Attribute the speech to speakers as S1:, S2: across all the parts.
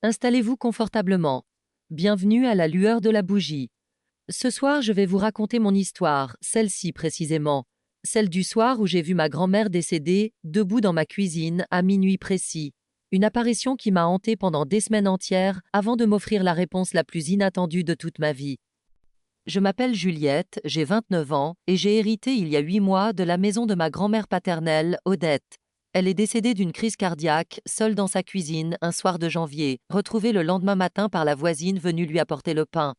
S1: Installez-vous confortablement. Bienvenue à la lueur de la bougie. Ce soir, je vais vous raconter mon histoire, celle-ci précisément. Celle du soir où j'ai vu ma grand-mère décédée, debout dans ma cuisine, à minuit précis. Une apparition qui m'a hantée pendant des semaines entières avant de m'offrir la réponse la plus inattendue de toute ma vie. Je m'appelle Juliette, j'ai 29 ans, et j'ai hérité il y a 8 mois de la maison de ma grand-mère paternelle, Odette. Elle est décédée d'une crise cardiaque, seule dans sa cuisine, un soir de janvier, retrouvée le lendemain matin par la voisine venue lui apporter le pain.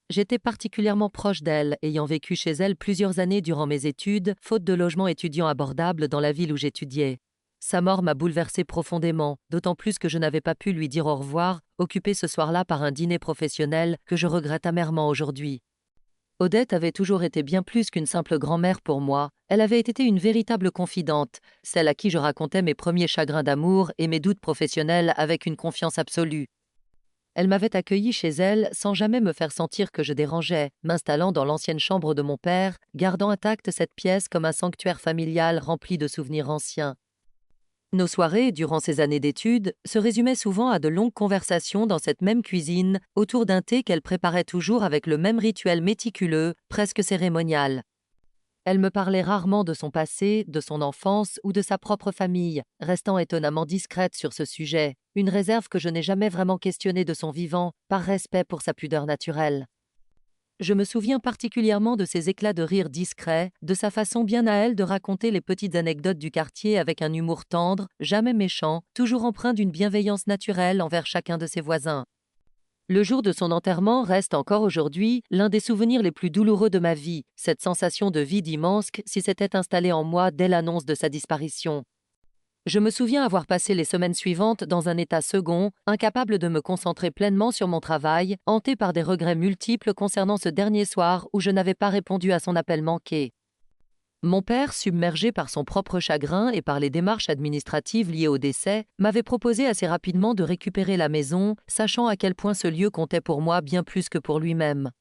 S1: J'étais particulièrement proche d'elle, ayant vécu chez elle plusieurs années durant mes études, faute de logement étudiant abordable dans la ville où j'étudiais. Sa mort m'a bouleversée profondément, d'autant plus que je n'avais pas pu lui dire au revoir, occupée ce soir-là par un dîner professionnel que je regrette amèrement aujourd'hui. Odette avait toujours été bien plus qu'une simple grand-mère pour moi, elle avait été une véritable confidente, celle à qui je racontais mes premiers chagrins d'amour et mes doutes professionnels avec une confiance absolue. Elle m'avait accueilli chez elle sans jamais me faire sentir que je dérangeais, m'installant dans l'ancienne chambre de mon père, gardant intacte cette pièce comme un sanctuaire familial rempli de souvenirs anciens. Nos soirées, durant ces années d'études, se résumaient souvent à de longues conversations dans cette même cuisine, autour d'un thé qu'elle préparait toujours avec le même rituel méticuleux, presque cérémonial. Elle me parlait rarement de son passé, de son enfance ou de sa propre famille, restant étonnamment discrète sur ce sujet, une réserve que je n'ai jamais vraiment questionnée de son vivant, par respect pour sa pudeur naturelle. Je me souviens particulièrement de ses éclats de rire discrets, de sa façon bien à elle de raconter les petites anecdotes du quartier avec un humour tendre, jamais méchant, toujours empreint d'une bienveillance naturelle envers chacun de ses voisins. Le jour de son enterrement reste encore aujourd'hui l'un des souvenirs les plus douloureux de ma vie, cette sensation de vide immense si s'était installée en moi dès l'annonce de sa disparition. Je me souviens avoir passé les semaines suivantes dans un état second, incapable de me concentrer pleinement sur mon travail, hanté par des regrets multiples concernant ce dernier soir où je n'avais pas répondu à son appel manqué. Mon père, submergé par son propre chagrin et par les démarches administratives liées au décès, m'avait proposé assez rapidement de récupérer la maison, sachant à quel point ce lieu comptait pour moi bien plus que pour lui-même.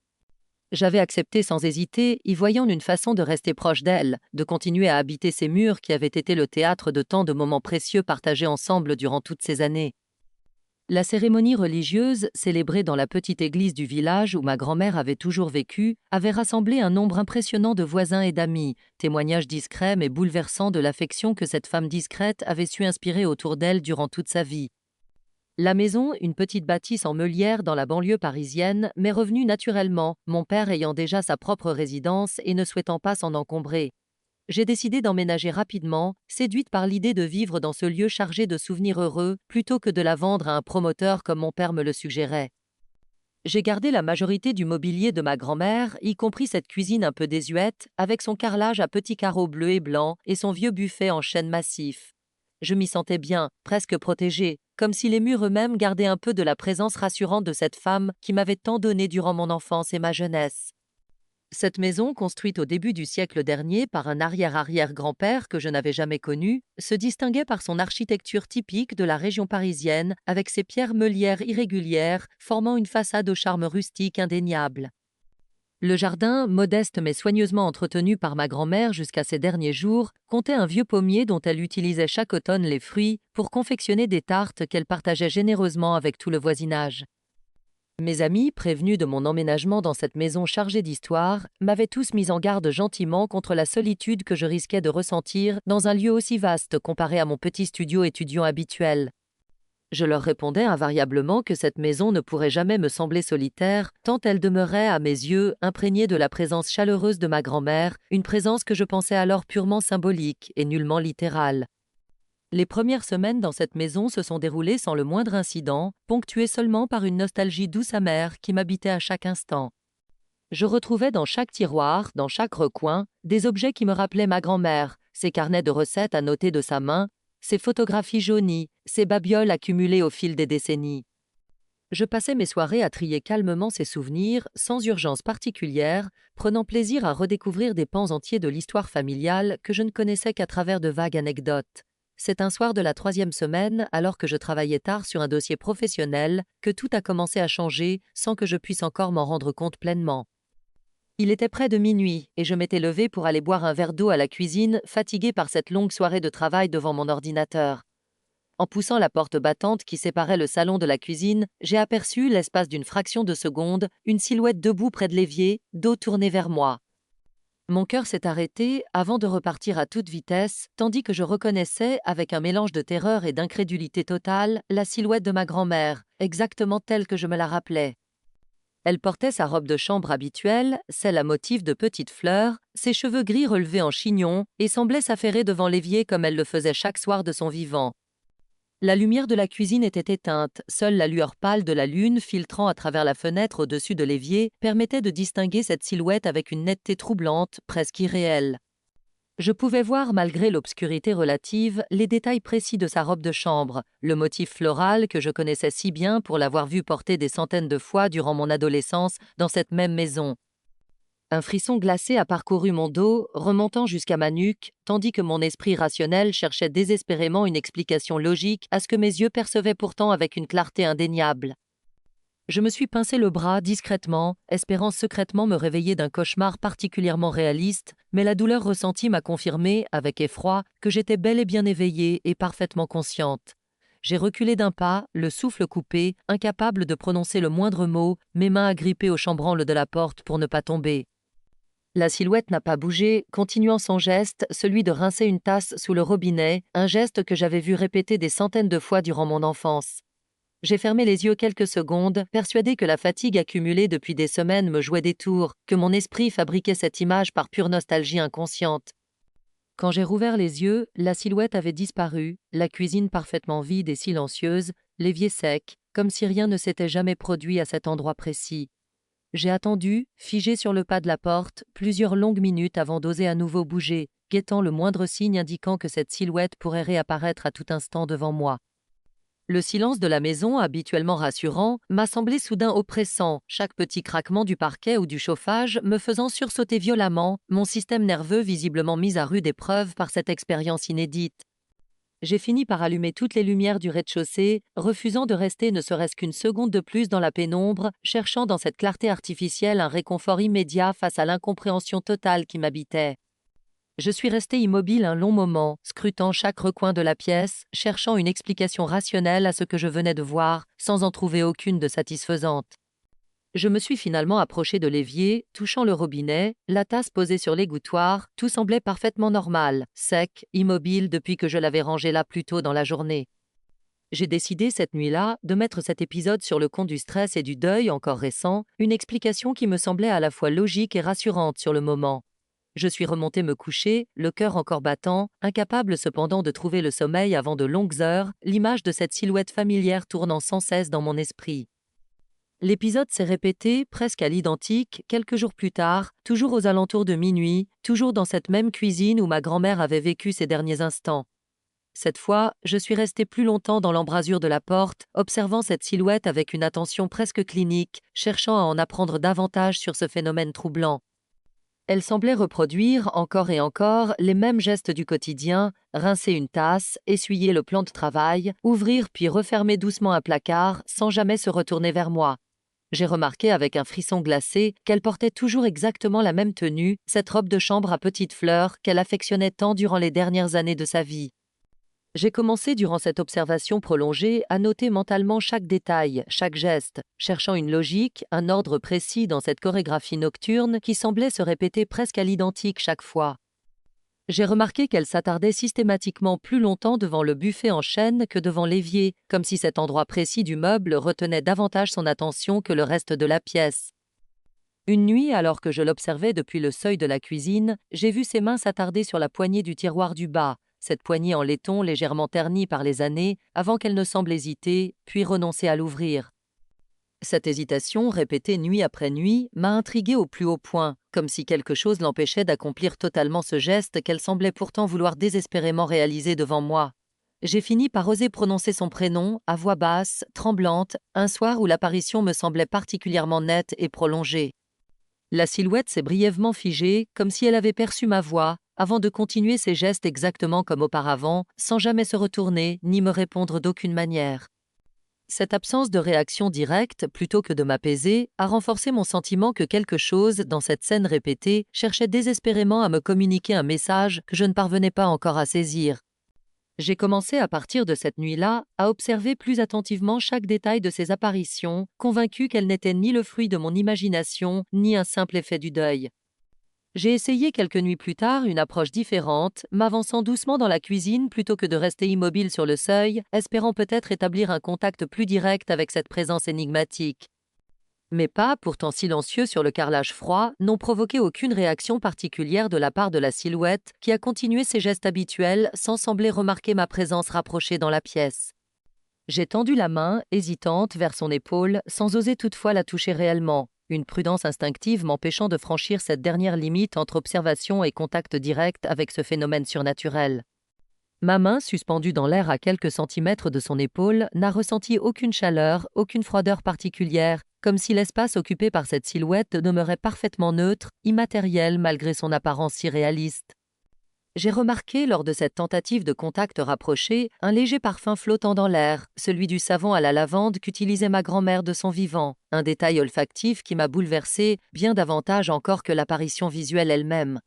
S1: J'avais accepté sans hésiter, y voyant une façon de rester proche d'elle, de continuer à habiter ces murs qui avaient été le théâtre de tant de moments précieux partagés ensemble durant toutes ces années. La cérémonie religieuse, célébrée dans la petite église du village où ma grand-mère avait toujours vécu, avait rassemblé un nombre impressionnant de voisins et d'amis, témoignages discrets mais bouleversants de l'affection que cette femme discrète avait su inspirer autour d'elle durant toute sa vie. La maison, une petite bâtisse en meulière dans la banlieue parisienne, m'est revenue naturellement, mon père ayant déjà sa propre résidence et ne souhaitant pas s'en encombrer. J'ai décidé d'emménager rapidement, séduite par l'idée de vivre dans ce lieu chargé de souvenirs heureux, plutôt que de la vendre à un promoteur comme mon père me le suggérait. J'ai gardé la majorité du mobilier de ma grand-mère, y compris cette cuisine un peu désuète, avec son carrelage à petits carreaux bleus et blancs et son vieux buffet en chêne massif. Je m'y sentais bien, presque protégée, comme si les murs eux-mêmes gardaient un peu de la présence rassurante de cette femme qui m'avait tant donné durant mon enfance et ma jeunesse. Cette maison, construite au début du siècle dernier par un arrière-arrière-grand-père que je n'avais jamais connu, se distinguait par son architecture typique de la région parisienne, avec ses pierres meulières irrégulières, formant une façade au charme rustique indéniable. Le jardin, modeste mais soigneusement entretenu par ma grand-mère jusqu'à ses derniers jours, comptait un vieux pommier dont elle utilisait chaque automne les fruits pour confectionner des tartes qu'elle partageait généreusement avec tout le voisinage. Mes amis, prévenus de mon emménagement dans cette maison chargée d'histoire, m'avaient tous mis en garde gentiment contre la solitude que je risquais de ressentir dans un lieu aussi vaste comparé à mon petit studio étudiant habituel. Je leur répondais invariablement que cette maison ne pourrait jamais me sembler solitaire, tant elle demeurait, à mes yeux, imprégnée de la présence chaleureuse de ma grand-mère, une présence que je pensais alors purement symbolique et nullement littérale. Les premières semaines dans cette maison se sont déroulées sans le moindre incident, ponctuées seulement par une nostalgie douce amère qui m'habitait à chaque instant. Je retrouvais dans chaque tiroir, dans chaque recoin, des objets qui me rappelaient ma grand-mère, ses carnets de recettes annotés de sa main, ses photographies jaunies, ses babioles accumulées au fil des décennies. Je passais mes soirées à trier calmement ces souvenirs, sans urgence particulière, prenant plaisir à redécouvrir des pans entiers de l'histoire familiale que je ne connaissais qu'à travers de vagues anecdotes. C'est un soir de la 3e semaine, alors que je travaillais tard sur un dossier professionnel, que tout a commencé à changer sans que je puisse encore m'en rendre compte pleinement. Il était près de minuit et je m'étais levée pour aller boire un verre d'eau à la cuisine, fatiguée par cette longue soirée de travail devant mon ordinateur. En poussant la porte battante qui séparait le salon de la cuisine, j'ai aperçu, l'espace d'une fraction de seconde, une silhouette debout près de l'évier, dos tourné vers moi. Mon cœur s'est arrêté avant de repartir à toute vitesse, tandis que je reconnaissais, avec un mélange de terreur et d'incrédulité totale, la silhouette de ma grand-mère, exactement telle que je me la rappelais. Elle portait sa robe de chambre habituelle, celle à motif de petites fleurs, ses cheveux gris relevés en chignon, et semblait s'affairer devant l'évier comme elle le faisait chaque soir de son vivant. La lumière de la cuisine était éteinte, seule la lueur pâle de la lune filtrant à travers la fenêtre au-dessus de l'évier permettait de distinguer cette silhouette avec une netteté troublante, presque irréelle. Je pouvais voir, malgré l'obscurité relative, les détails précis de sa robe de chambre, le motif floral que je connaissais si bien pour l'avoir vu porter des centaines de fois durant mon adolescence dans cette même maison. Un frisson glacé a parcouru mon dos, remontant jusqu'à ma nuque, tandis que mon esprit rationnel cherchait désespérément une explication logique à ce que mes yeux percevaient pourtant avec une clarté indéniable. Je me suis pincé le bras discrètement, espérant secrètement me réveiller d'un cauchemar particulièrement réaliste, mais la douleur ressentie m'a confirmé, avec effroi, que j'étais bel et bien éveillée et parfaitement consciente. J'ai reculé d'un pas, le souffle coupé, incapable de prononcer le moindre mot, mes mains agrippées au chambranle de la porte pour ne pas tomber. La silhouette n'a pas bougé, continuant son geste, celui de rincer une tasse sous le robinet, un geste que j'avais vu répéter des centaines de fois durant mon enfance. J'ai fermé les yeux quelques secondes, persuadé que la fatigue accumulée depuis des semaines me jouait des tours, que mon esprit fabriquait cette image par pure nostalgie inconsciente. Quand j'ai rouvert les yeux, la silhouette avait disparu, la cuisine parfaitement vide et silencieuse, l'évier sec, comme si rien ne s'était jamais produit à cet endroit précis. J'ai attendu, figé sur le pas de la porte, plusieurs longues minutes avant d'oser à nouveau bouger, guettant le moindre signe indiquant que cette silhouette pourrait réapparaître à tout instant devant moi. Le silence de la maison, habituellement rassurant, m'a semblé soudain oppressant, chaque petit craquement du parquet ou du chauffage me faisant sursauter violemment, mon système nerveux visiblement mis à rude épreuve par cette expérience inédite. J'ai fini par allumer toutes les lumières du rez-de-chaussée, refusant de rester ne serait-ce qu'une seconde de plus dans la pénombre, cherchant dans cette clarté artificielle un réconfort immédiat face à l'incompréhension totale qui m'habitait. Je suis resté immobile un long moment, scrutant chaque recoin de la pièce, cherchant une explication rationnelle à ce que je venais de voir, sans en trouver aucune de satisfaisante. Je me suis finalement approché de l'évier, touchant le robinet, la tasse posée sur l'égouttoir, tout semblait parfaitement normal, sec, immobile depuis que je l'avais rangé là plus tôt dans la journée. J'ai décidé cette nuit-là de mettre cet épisode sur le compte du stress et du deuil encore récent, une explication qui me semblait à la fois logique et rassurante sur le moment. Je suis remonté me coucher, le cœur encore battant, incapable cependant de trouver le sommeil avant de longues heures, l'image de cette silhouette familière tournant sans cesse dans mon esprit. L'épisode s'est répété, presque à l'identique, quelques jours plus tard, toujours aux alentours de minuit, toujours dans cette même cuisine où ma grand-mère avait vécu ces derniers instants. Cette fois, je suis resté plus longtemps dans l'embrasure de la porte, observant cette silhouette avec une attention presque clinique, cherchant à en apprendre davantage sur ce phénomène troublant. Elle semblait reproduire, encore et encore, les mêmes gestes du quotidien, rincer une tasse, essuyer le plan de travail, ouvrir puis refermer doucement un placard, sans jamais se retourner vers moi. J'ai remarqué avec un frisson glacé qu'elle portait toujours exactement la même tenue, cette robe de chambre à petites fleurs qu'elle affectionnait tant durant les dernières années de sa vie. J'ai commencé durant cette observation prolongée à noter mentalement chaque détail, chaque geste, cherchant une logique, un ordre précis dans cette chorégraphie nocturne qui semblait se répéter presque à l'identique chaque fois. J'ai remarqué qu'elle s'attardait systématiquement plus longtemps devant le buffet en chêne que devant l'évier, comme si cet endroit précis du meuble retenait davantage son attention que le reste de la pièce. Une nuit, alors que je l'observais depuis le seuil de la cuisine, j'ai vu ses mains s'attarder sur la poignée du tiroir du bas, cette poignée en laiton légèrement ternie par les années, avant qu'elle ne semble hésiter, puis renoncer à l'ouvrir. Cette hésitation, répétée nuit après nuit, m'a intriguée au plus haut point, comme si quelque chose l'empêchait d'accomplir totalement ce geste qu'elle semblait pourtant vouloir désespérément réaliser devant moi. J'ai fini par oser prononcer son prénom, à voix basse, tremblante, un soir où l'apparition me semblait particulièrement nette et prolongée. La silhouette s'est brièvement figée, comme si elle avait perçu ma voix, avant de continuer ses gestes exactement comme auparavant, sans jamais se retourner ni me répondre d'aucune manière. Cette absence de réaction directe, plutôt que de m'apaiser, a renforcé mon sentiment que quelque chose, dans cette scène répétée, cherchait désespérément à me communiquer un message que je ne parvenais pas encore à saisir. J'ai commencé à partir de cette nuit-là à observer plus attentivement chaque détail de ces apparitions, convaincu qu'elles n'étaient ni le fruit de mon imagination, ni un simple effet du deuil. J'ai essayé quelques nuits plus tard une approche différente, m'avançant doucement dans la cuisine plutôt que de rester immobile sur le seuil, espérant peut-être établir un contact plus direct avec cette présence énigmatique. Mes pas, pourtant silencieux sur le carrelage froid, n'ont provoqué aucune réaction particulière de la part de la silhouette qui a continué ses gestes habituels sans sembler remarquer ma présence rapprochée dans la pièce. J'ai tendu la main, hésitante, vers son épaule, sans oser toutefois la toucher réellement, une prudence instinctive m'empêchant de franchir cette dernière limite entre observation et contact direct avec ce phénomène surnaturel. Ma main, suspendue dans l'air à quelques centimètres de son épaule, n'a ressenti aucune chaleur, aucune froideur particulière, comme si l'espace occupé par cette silhouette demeurait parfaitement neutre, immatériel malgré son apparence si réaliste. J'ai remarqué, lors de cette tentative de contact rapproché, un léger parfum flottant dans l'air, celui du savon à la lavande qu'utilisait ma grand-mère de son vivant, un détail olfactif qui m'a bouleversé bien davantage encore que l'apparition visuelle elle-même.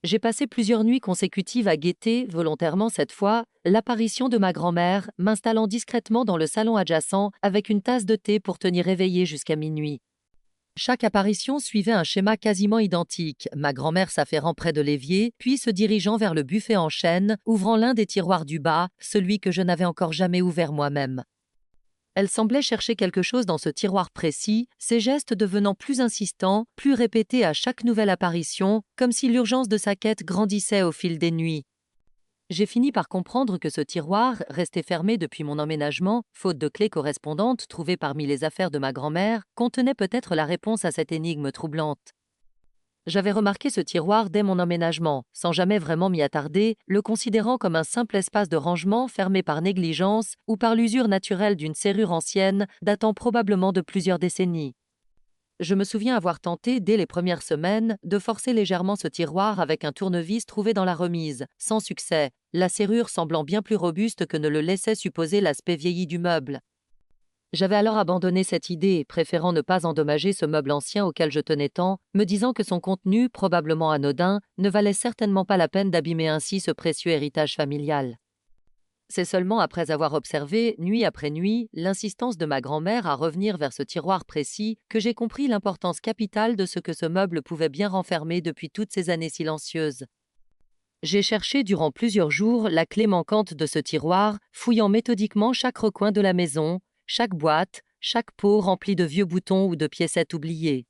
S1: J'ai passé plusieurs nuits consécutives à guetter, volontairement cette fois, l'apparition de ma grand-mère, m'installant discrètement dans le salon adjacent avec une tasse de thé pour tenir éveillée jusqu'à minuit. Chaque apparition suivait un schéma quasiment identique, ma grand-mère s'affairant près de l'évier, puis se dirigeant vers le buffet en chêne, ouvrant l'un des tiroirs du bas, celui que je n'avais encore jamais ouvert moi-même. Elle semblait chercher quelque chose dans ce tiroir précis, ses gestes devenant plus insistants, plus répétés à chaque nouvelle apparition, comme si l'urgence de sa quête grandissait au fil des nuits. J'ai fini par comprendre que ce tiroir, resté fermé depuis mon emménagement, faute de clé correspondante trouvée parmi les affaires de ma grand-mère, contenait peut-être la réponse à cette énigme troublante. J'avais remarqué ce tiroir dès mon emménagement, sans jamais vraiment m'y attarder, le considérant comme un simple espace de rangement fermé par négligence ou par l'usure naturelle d'une serrure ancienne datant probablement de plusieurs décennies. Je me souviens avoir tenté, dès les premières semaines, de forcer légèrement ce tiroir avec un tournevis trouvé dans la remise, sans succès, la serrure semblant bien plus robuste que ne le laissait supposer l'aspect vieilli du meuble. J'avais alors abandonné cette idée, préférant ne pas endommager ce meuble ancien auquel je tenais tant, me disant que son contenu, probablement anodin, ne valait certainement pas la peine d'abîmer ainsi ce précieux héritage familial. C'est seulement après avoir observé, nuit après nuit, l'insistance de ma grand-mère à revenir vers ce tiroir précis que j'ai compris l'importance capitale de ce que ce meuble pouvait bien renfermer depuis toutes ces années silencieuses. J'ai cherché durant plusieurs jours la clé manquante de ce tiroir, fouillant méthodiquement chaque recoin de la maison, chaque boîte, chaque pot rempli de vieux boutons ou de piécettes oubliées.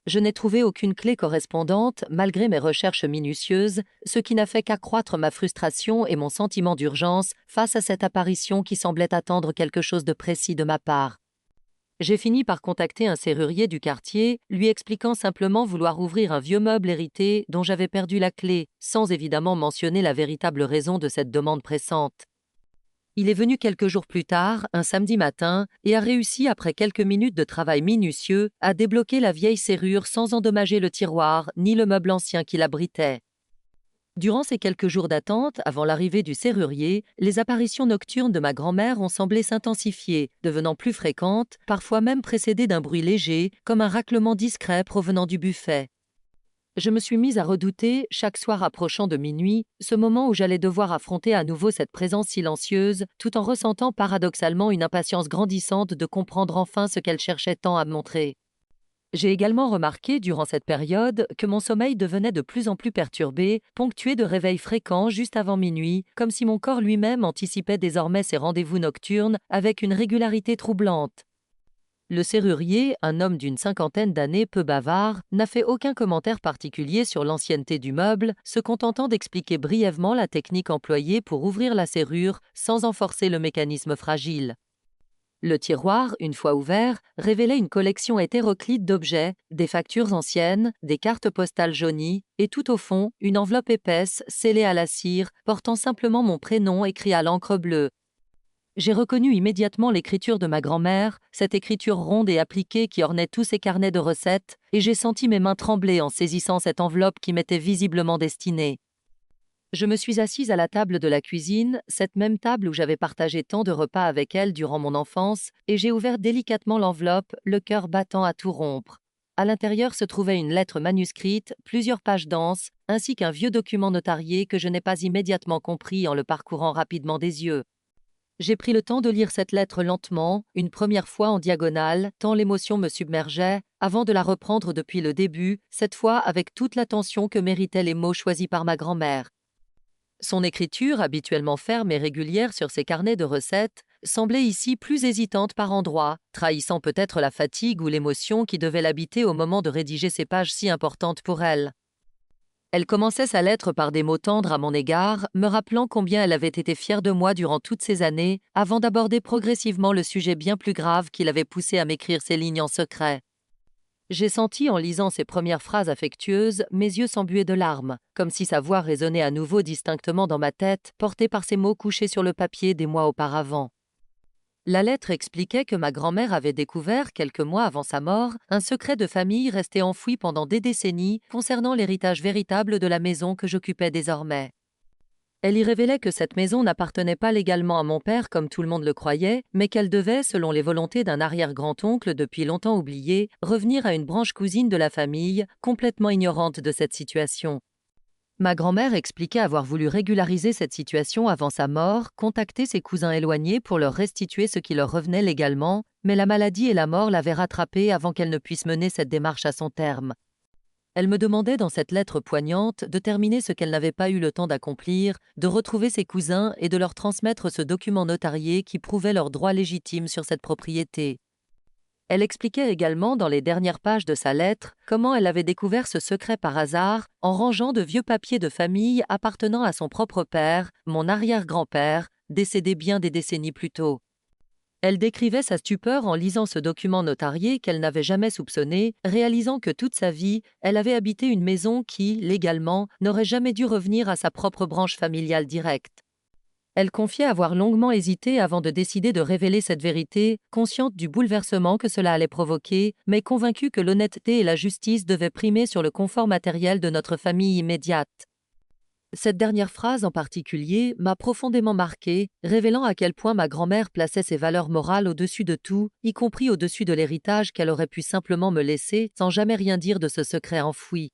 S1: Je n'ai trouvé aucune clé correspondante, malgré mes recherches minutieuses, ce qui n'a fait qu'accroître ma frustration et mon sentiment d'urgence face à cette apparition qui semblait attendre quelque chose de précis de ma part. J'ai fini par contacter un serrurier du quartier, lui expliquant simplement vouloir ouvrir un vieux meuble hérité dont j'avais perdu la clé, sans évidemment mentionner la véritable raison de cette demande pressante. Il est venu quelques jours plus tard, un samedi matin, et a réussi, après quelques minutes de travail minutieux, à débloquer la vieille serrure sans endommager le tiroir ni le meuble ancien qui l'abritait. Durant ces quelques jours d'attente, avant l'arrivée du serrurier, les apparitions nocturnes de ma grand-mère ont semblé s'intensifier, devenant plus fréquentes, parfois même précédées d'un bruit léger, comme un raclement discret provenant du buffet. Je me suis mise à redouter, chaque soir approchant de minuit, ce moment où j'allais devoir affronter à nouveau cette présence silencieuse, tout en ressentant paradoxalement une impatience grandissante de comprendre enfin ce qu'elle cherchait tant à montrer. J'ai également remarqué, durant cette période, que mon sommeil devenait de plus en plus perturbé, ponctué de réveils fréquents juste avant minuit, comme si mon corps lui-même anticipait désormais ces rendez-vous nocturnes avec une régularité troublante. Le serrurier, un homme d'une cinquantaine d'années peu bavard, n'a fait aucun commentaire particulier sur l'ancienneté du meuble, se contentant d'expliquer brièvement la technique employée pour ouvrir la serrure sans en forcer le mécanisme fragile. Le tiroir, une fois ouvert, révélait une collection hétéroclite d'objets, des factures anciennes, des cartes postales jaunies, et tout au fond, une enveloppe épaisse, scellée à la cire, portant simplement mon prénom écrit à l'encre bleue. J'ai reconnu immédiatement l'écriture de ma grand-mère, cette écriture ronde et appliquée qui ornait tous ses carnets de recettes, et j'ai senti mes mains trembler en saisissant cette enveloppe qui m'était visiblement destinée. Je me suis assise à la table de la cuisine, cette même table où j'avais partagé tant de repas avec elle durant mon enfance, et j'ai ouvert délicatement l'enveloppe, le cœur battant à tout rompre. À l'intérieur se trouvait une lettre manuscrite, plusieurs pages denses, ainsi qu'un vieux document notarié que je n'ai pas immédiatement compris en le parcourant rapidement des yeux. J'ai pris le temps de lire cette lettre lentement, une première fois en diagonale, tant l'émotion me submergeait, avant de la reprendre depuis le début, cette fois avec toute l'attention que méritaient les mots choisis par ma grand-mère. Son écriture, habituellement ferme et régulière sur ses carnets de recettes, semblait ici plus hésitante par endroits, trahissant peut-être la fatigue ou l'émotion qui devait l'habiter au moment de rédiger ces pages si importantes pour elle. Elle commençait sa lettre par des mots tendres à mon égard, me rappelant combien elle avait été fière de moi durant toutes ces années, avant d'aborder progressivement le sujet bien plus grave qui l'avait poussée à m'écrire ces lignes en secret. J'ai senti en lisant ces premières phrases affectueuses mes yeux s'embuer de larmes, comme si sa voix résonnait à nouveau distinctement dans ma tête, portée par ces mots couchés sur le papier des mois auparavant. La lettre expliquait que ma grand-mère avait découvert, quelques mois avant sa mort, un secret de famille resté enfoui pendant des décennies concernant l'héritage véritable de la maison que j'occupais désormais. Elle y révélait que cette maison n'appartenait pas légalement à mon père comme tout le monde le croyait, mais qu'elle devait, selon les volontés d'un arrière-grand-oncle depuis longtemps oublié, revenir à une branche cousine de la famille, complètement ignorante de cette situation. Ma grand-mère expliquait avoir voulu régulariser cette situation avant sa mort, contacter ses cousins éloignés pour leur restituer ce qui leur revenait légalement, mais la maladie et la mort l'avaient rattrapée avant qu'elle ne puisse mener cette démarche à son terme. Elle me demandait dans cette lettre poignante de terminer ce qu'elle n'avait pas eu le temps d'accomplir, de retrouver ses cousins et de leur transmettre ce document notarié qui prouvait leur droit légitime sur cette propriété. Elle expliquait également dans les dernières pages de sa lettre comment elle avait découvert ce secret par hasard en rangeant de vieux papiers de famille appartenant à son propre père, mon arrière-grand-père, décédé bien des décennies plus tôt. Elle décrivait sa stupeur en lisant ce document notarié qu'elle n'avait jamais soupçonné, réalisant que toute sa vie, elle avait habité une maison qui, légalement, n'aurait jamais dû revenir à sa propre branche familiale directe. Elle confiait avoir longuement hésité avant de décider de révéler cette vérité, consciente du bouleversement que cela allait provoquer, mais convaincue que l'honnêteté et la justice devaient primer sur le confort matériel de notre famille immédiate. Cette dernière phrase en particulier m'a profondément marquée, révélant à quel point ma grand-mère plaçait ses valeurs morales au-dessus de tout, y compris au-dessus de l'héritage qu'elle aurait pu simplement me laisser sans jamais rien dire de ce secret enfoui.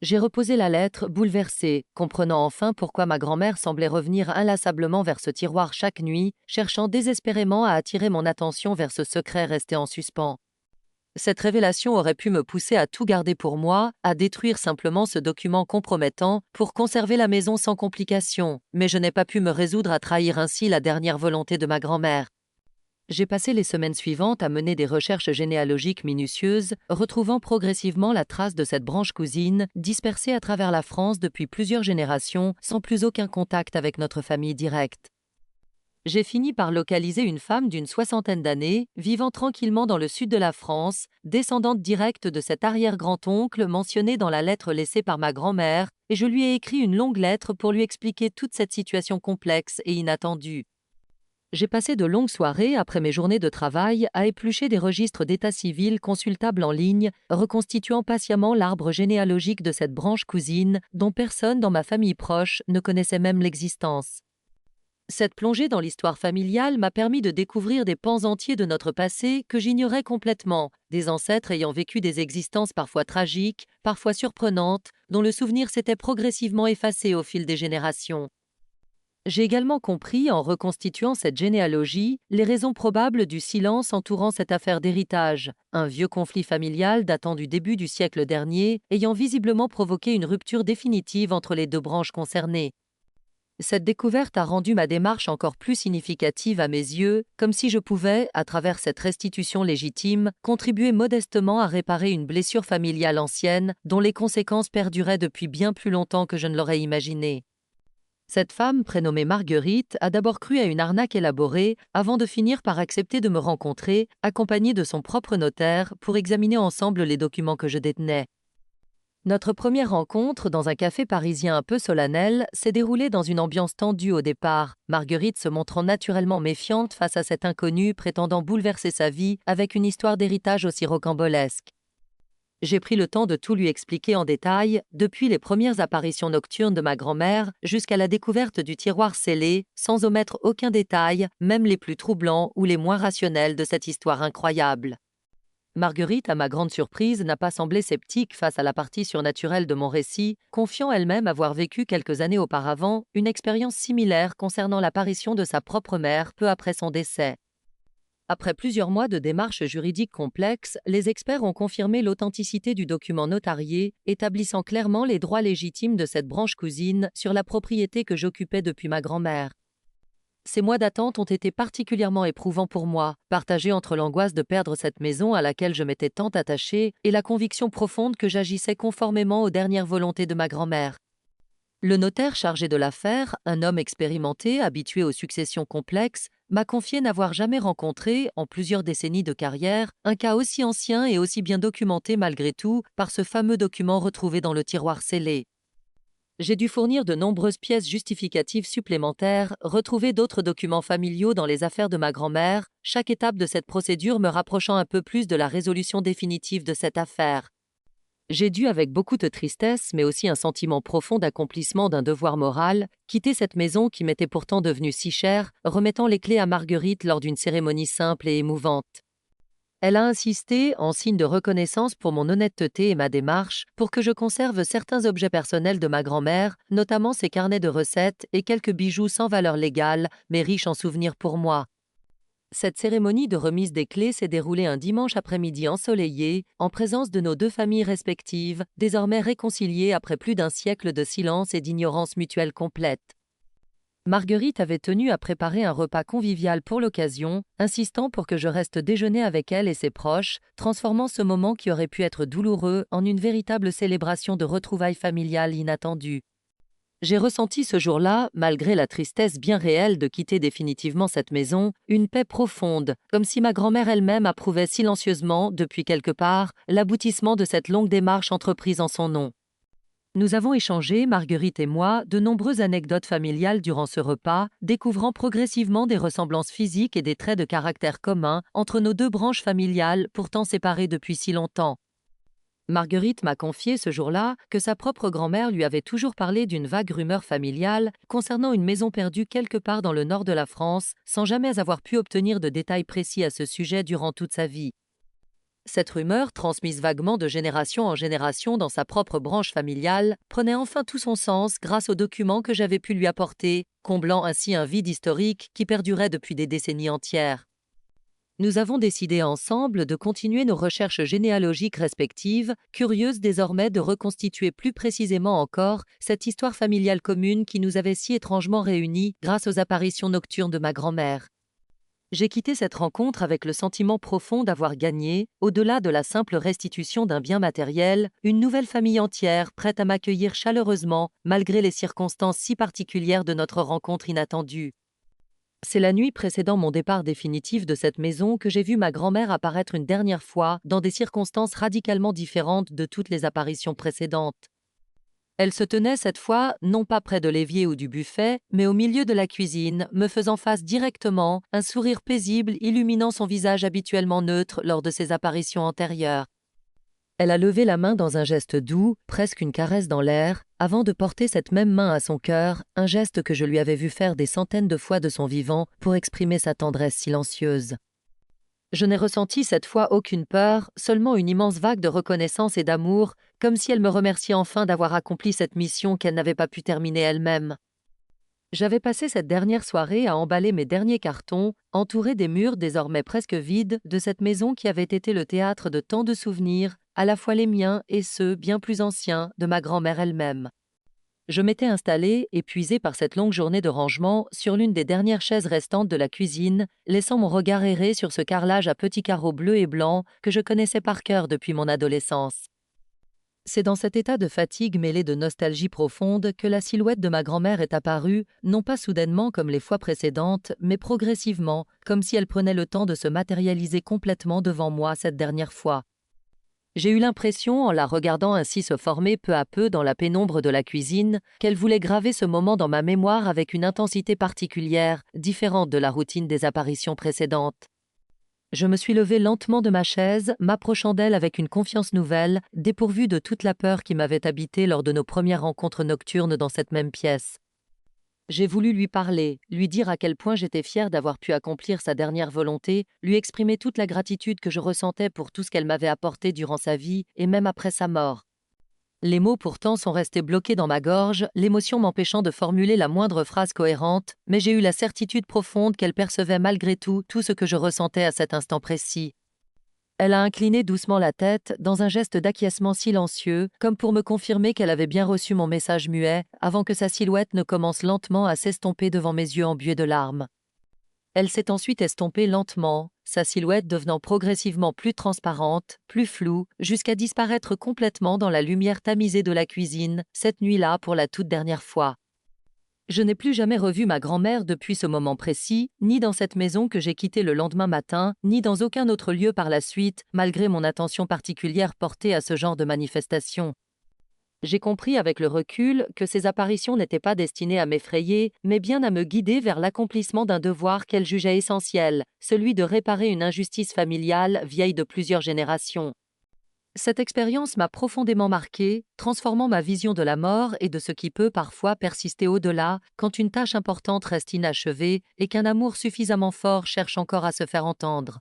S1: J'ai reposé la lettre, bouleversée, comprenant enfin pourquoi ma grand-mère semblait revenir inlassablement vers ce tiroir chaque nuit, cherchant désespérément à attirer mon attention vers ce secret resté en suspens. Cette révélation aurait pu me pousser à tout garder pour moi, à détruire simplement ce document compromettant pour conserver la maison sans complications, mais je n'ai pas pu me résoudre à trahir ainsi la dernière volonté de ma grand-mère. J'ai passé les semaines suivantes à mener des recherches généalogiques minutieuses, retrouvant progressivement la trace de cette branche cousine, dispersée à travers la France depuis plusieurs générations, sans plus aucun contact avec notre famille directe. J'ai fini par localiser une femme d'une soixantaine d'années, vivant tranquillement dans le sud de la France, descendante directe de cet arrière-grand-oncle mentionné dans la lettre laissée par ma grand-mère, et je lui ai écrit une longue lettre pour lui expliquer toute cette situation complexe et inattendue. J'ai passé de longues soirées après mes journées de travail à éplucher des registres d'état civil consultables en ligne, reconstituant patiemment l'arbre généalogique de cette branche cousine dont personne dans ma famille proche ne connaissait même l'existence. Cette plongée dans l'histoire familiale m'a permis de découvrir des pans entiers de notre passé que j'ignorais complètement, des ancêtres ayant vécu des existences parfois tragiques, parfois surprenantes, dont le souvenir s'était progressivement effacé au fil des générations. J'ai également compris, en reconstituant cette généalogie, les raisons probables du silence entourant cette affaire d'héritage, un vieux conflit familial datant du début du siècle dernier, ayant visiblement provoqué une rupture définitive entre les deux branches concernées. Cette découverte a rendu ma démarche encore plus significative à mes yeux, comme si je pouvais, à travers cette restitution légitime, contribuer modestement à réparer une blessure familiale ancienne dont les conséquences perduraient depuis bien plus longtemps que je ne l'aurais imaginé. Cette femme, prénommée Marguerite, a d'abord cru à une arnaque élaborée avant de finir par accepter de me rencontrer, accompagnée de son propre notaire, pour examiner ensemble les documents que je détenais. Notre première rencontre, dans un café parisien un peu solennel, s'est déroulée dans une ambiance tendue au départ, Marguerite se montrant naturellement méfiante face à cet inconnu prétendant bouleverser sa vie avec une histoire d'héritage aussi rocambolesque. J'ai pris le temps de tout lui expliquer en détail, depuis les premières apparitions nocturnes de ma grand-mère jusqu'à la découverte du tiroir scellé, sans omettre aucun détail, même les plus troublants ou les moins rationnels de cette histoire incroyable. Marguerite, à ma grande surprise, n'a pas semblé sceptique face à la partie surnaturelle de mon récit, confiant elle-même avoir vécu quelques années auparavant une expérience similaire concernant l'apparition de sa propre mère peu après son décès. Après plusieurs mois de démarches juridiques complexes, les experts ont confirmé l'authenticité du document notarié, établissant clairement les droits légitimes de cette branche cousine sur la propriété que j'occupais depuis ma grand-mère. Ces mois d'attente ont été particulièrement éprouvants pour moi, partagés entre l'angoisse de perdre cette maison à laquelle je m'étais tant attachée et la conviction profonde que j'agissais conformément aux dernières volontés de ma grand-mère. Le notaire chargé de l'affaire, un homme expérimenté, habitué aux successions complexes, m'a confié n'avoir jamais rencontré, en plusieurs décennies de carrière, un cas aussi ancien et aussi bien documenté malgré tout par ce fameux document retrouvé dans le tiroir scellé. J'ai dû fournir de nombreuses pièces justificatives supplémentaires, retrouver d'autres documents familiaux dans les affaires de ma grand-mère, chaque étape de cette procédure me rapprochant un peu plus de la résolution définitive de cette affaire. J'ai dû, avec beaucoup de tristesse, mais aussi un sentiment profond d'accomplissement d'un devoir moral, quitter cette maison qui m'était pourtant devenue si chère, remettant les clés à Marguerite lors d'une cérémonie simple et émouvante. Elle a insisté, en signe de reconnaissance pour mon honnêteté et ma démarche, pour que je conserve certains objets personnels de ma grand-mère, notamment ses carnets de recettes et quelques bijoux sans valeur légale, mais riches en souvenirs pour moi. Cette cérémonie de remise des clés s'est déroulée un dimanche après-midi ensoleillé, en présence de nos deux familles respectives, désormais réconciliées après plus d'un siècle de silence et d'ignorance mutuelle complète. Marguerite avait tenu à préparer un repas convivial pour l'occasion, insistant pour que je reste déjeuner avec elle et ses proches, transformant ce moment qui aurait pu être douloureux en une véritable célébration de retrouvailles familiales inattendues. J'ai ressenti ce jour-là, malgré la tristesse bien réelle de quitter définitivement cette maison, une paix profonde, comme si ma grand-mère elle-même approuvait silencieusement, depuis quelque part, l'aboutissement de cette longue démarche entreprise en son nom. Nous avons échangé, Marguerite et moi, de nombreuses anecdotes familiales durant ce repas, découvrant progressivement des ressemblances physiques et des traits de caractère communs entre nos deux branches familiales, pourtant séparées depuis si longtemps. Marguerite m'a confié ce jour-là que sa propre grand-mère lui avait toujours parlé d'une vague rumeur familiale concernant une maison perdue quelque part dans le nord de la France, sans jamais avoir pu obtenir de détails précis à ce sujet durant toute sa vie. Cette rumeur, transmise vaguement de génération en génération dans sa propre branche familiale, prenait enfin tout son sens grâce aux documents que j'avais pu lui apporter, comblant ainsi un vide historique qui perdurait depuis des décennies entières. Nous avons décidé ensemble de continuer nos recherches généalogiques respectives, curieuses désormais de reconstituer plus précisément encore cette histoire familiale commune qui nous avait si étrangement réunis grâce aux apparitions nocturnes de ma grand-mère. J'ai quitté cette rencontre avec le sentiment profond d'avoir gagné, au-delà de la simple restitution d'un bien matériel, une nouvelle famille entière prête à m'accueillir chaleureusement malgré les circonstances si particulières de notre rencontre inattendue. C'est la nuit précédant mon départ définitif de cette maison que j'ai vu ma grand-mère apparaître une dernière fois dans des circonstances radicalement différentes de toutes les apparitions précédentes. Elle se tenait cette fois non pas près de l'évier ou du buffet, mais au milieu de la cuisine, me faisant face directement, un sourire paisible illuminant son visage habituellement neutre lors de ses apparitions antérieures. Elle a levé la main dans un geste doux, presque une caresse dans l'air, avant de porter cette même main à son cœur, un geste que je lui avais vu faire des centaines de fois de son vivant pour exprimer sa tendresse silencieuse. Je n'ai ressenti cette fois aucune peur, seulement une immense vague de reconnaissance et d'amour, comme si elle me remerciait enfin d'avoir accompli cette mission qu'elle n'avait pas pu terminer elle-même. J'avais passé cette dernière soirée à emballer mes derniers cartons, entourés des murs désormais presque vides de cette maison qui avait été le théâtre de tant de souvenirs, à la fois les miens et ceux, bien plus anciens, de ma grand-mère elle-même. Je m'étais installé, épuisé par cette longue journée de rangement, sur l'une des dernières chaises restantes de la cuisine, laissant mon regard errer sur ce carrelage à petits carreaux bleus et blancs que je connaissais par cœur depuis mon adolescence. C'est dans cet état de fatigue mêlé de nostalgie profonde que la silhouette de ma grand-mère est apparue, non pas soudainement comme les fois précédentes, mais progressivement, comme si elle prenait le temps de se matérialiser complètement devant moi cette dernière fois. J'ai eu l'impression, en la regardant ainsi se former peu à peu dans la pénombre de la cuisine, qu'elle voulait graver ce moment dans ma mémoire avec une intensité particulière, différente de la routine des apparitions précédentes. Je me suis levé lentement de ma chaise, m'approchant d'elle avec une confiance nouvelle, dépourvue de toute la peur qui m'avait habité lors de nos premières rencontres nocturnes dans cette même pièce. J'ai voulu lui parler, lui dire à quel point j'étais fière d'avoir pu accomplir sa dernière volonté, lui exprimer toute la gratitude que je ressentais pour tout ce qu'elle m'avait apporté durant sa vie et même après sa mort. Les mots pourtant sont restés bloqués dans ma gorge, l'émotion m'empêchant de formuler la moindre phrase cohérente, mais j'ai eu la certitude profonde qu'elle percevait malgré tout ce que je ressentais à cet instant précis. Elle a incliné doucement la tête, dans un geste d'acquiescement silencieux, comme pour me confirmer qu'elle avait bien reçu mon message muet, avant que sa silhouette ne commence lentement à s'estomper devant mes yeux embués de larmes. Elle s'est ensuite estompée lentement, sa silhouette devenant progressivement plus transparente, plus floue, jusqu'à disparaître complètement dans la lumière tamisée de la cuisine, cette nuit-là pour la toute dernière fois. Je n'ai plus jamais revu ma grand-mère depuis ce moment précis, ni dans cette maison que j'ai quittée le lendemain matin, ni dans aucun autre lieu par la suite, malgré mon attention particulière portée à ce genre de manifestation. J'ai compris avec le recul que ces apparitions n'étaient pas destinées à m'effrayer, mais bien à me guider vers l'accomplissement d'un devoir qu'elle jugeait essentiel, celui de réparer une injustice familiale vieille de plusieurs générations. Cette expérience m'a profondément marquée, transformant ma vision de la mort et de ce qui peut parfois persister au-delà quand une tâche importante reste inachevée et qu'un amour suffisamment fort cherche encore à se faire entendre.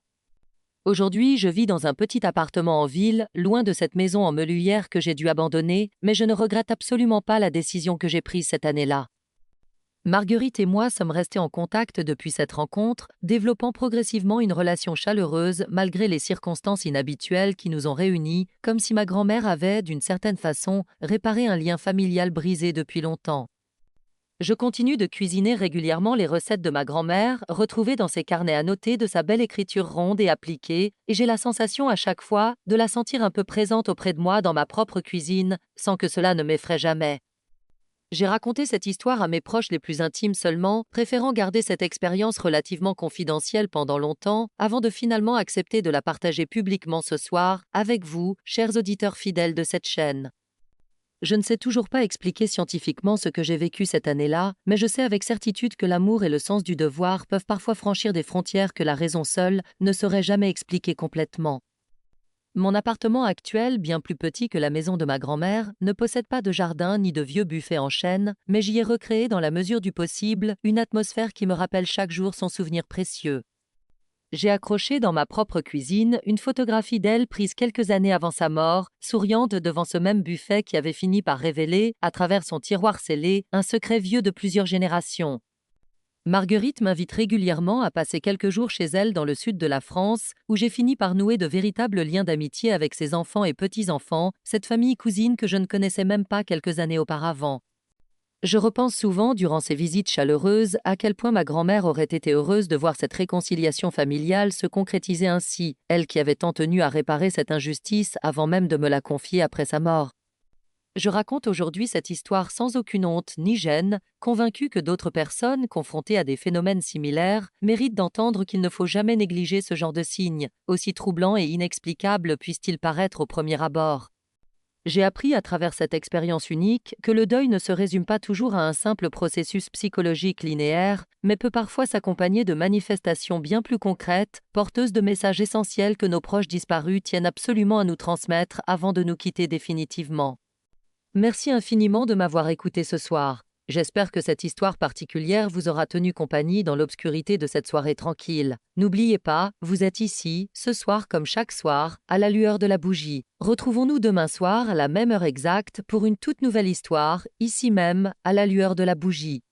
S1: Aujourd'hui, je vis dans un petit appartement en ville, loin de cette maison en menuière que j'ai dû abandonner, mais je ne regrette absolument pas la décision que j'ai prise cette année-là. Marguerite et moi sommes restés en contact depuis cette rencontre, développant progressivement une relation chaleureuse malgré les circonstances inhabituelles qui nous ont réunis, comme si ma grand-mère avait, d'une certaine façon, réparé un lien familial brisé depuis longtemps. Je continue de cuisiner régulièrement les recettes de ma grand-mère, retrouvées dans ses carnets à noter de sa belle écriture ronde et appliquée, et j'ai la sensation à chaque fois de la sentir un peu présente auprès de moi dans ma propre cuisine, sans que cela ne m'effraie jamais. J'ai raconté cette histoire à mes proches les plus intimes seulement, préférant garder cette expérience relativement confidentielle pendant longtemps, avant de finalement accepter de la partager publiquement ce soir, avec vous, chers auditeurs fidèles de cette chaîne. Je ne sais toujours pas expliquer scientifiquement ce que j'ai vécu cette année-là, mais je sais avec certitude que l'amour et le sens du devoir peuvent parfois franchir des frontières que la raison seule ne saurait jamais expliquer complètement. Mon appartement actuel, bien plus petit que la maison de ma grand-mère, ne possède pas de jardin ni de vieux buffets en chêne, mais j'y ai recréé dans la mesure du possible une atmosphère qui me rappelle chaque jour son souvenir précieux. J'ai accroché dans ma propre cuisine une photographie d'elle prise quelques années avant sa mort, souriante devant ce même buffet qui avait fini par révéler, à travers son tiroir scellé, un secret vieux de plusieurs générations. Marguerite m'invite régulièrement à passer quelques jours chez elle dans le sud de la France, où j'ai fini par nouer de véritables liens d'amitié avec ses enfants et petits-enfants, cette famille cousine que je ne connaissais même pas quelques années auparavant. Je repense souvent, durant ces visites chaleureuses, à quel point ma grand-mère aurait été heureuse de voir cette réconciliation familiale se concrétiser ainsi, elle qui avait tant tenu à réparer cette injustice avant même de me la confier après sa mort. Je raconte aujourd'hui cette histoire sans aucune honte ni gêne, convaincue que d'autres personnes, confrontées à des phénomènes similaires, méritent d'entendre qu'il ne faut jamais négliger ce genre de signes, aussi troublants et inexplicables puissent-ils paraître au premier abord. J'ai appris à travers cette expérience unique que le deuil ne se résume pas toujours à un simple processus psychologique linéaire, mais peut parfois s'accompagner de manifestations bien plus concrètes, porteuses de messages essentiels que nos proches disparus tiennent absolument à nous transmettre avant de nous quitter définitivement. Merci infiniment de m'avoir écouté ce soir. J'espère que cette histoire particulière vous aura tenu compagnie dans l'obscurité de cette soirée tranquille. N'oubliez pas, vous êtes ici, ce soir comme chaque soir, à la lueur de la bougie. Retrouvons-nous demain soir à la même heure exacte pour une toute nouvelle histoire, ici même, à la lueur de la bougie.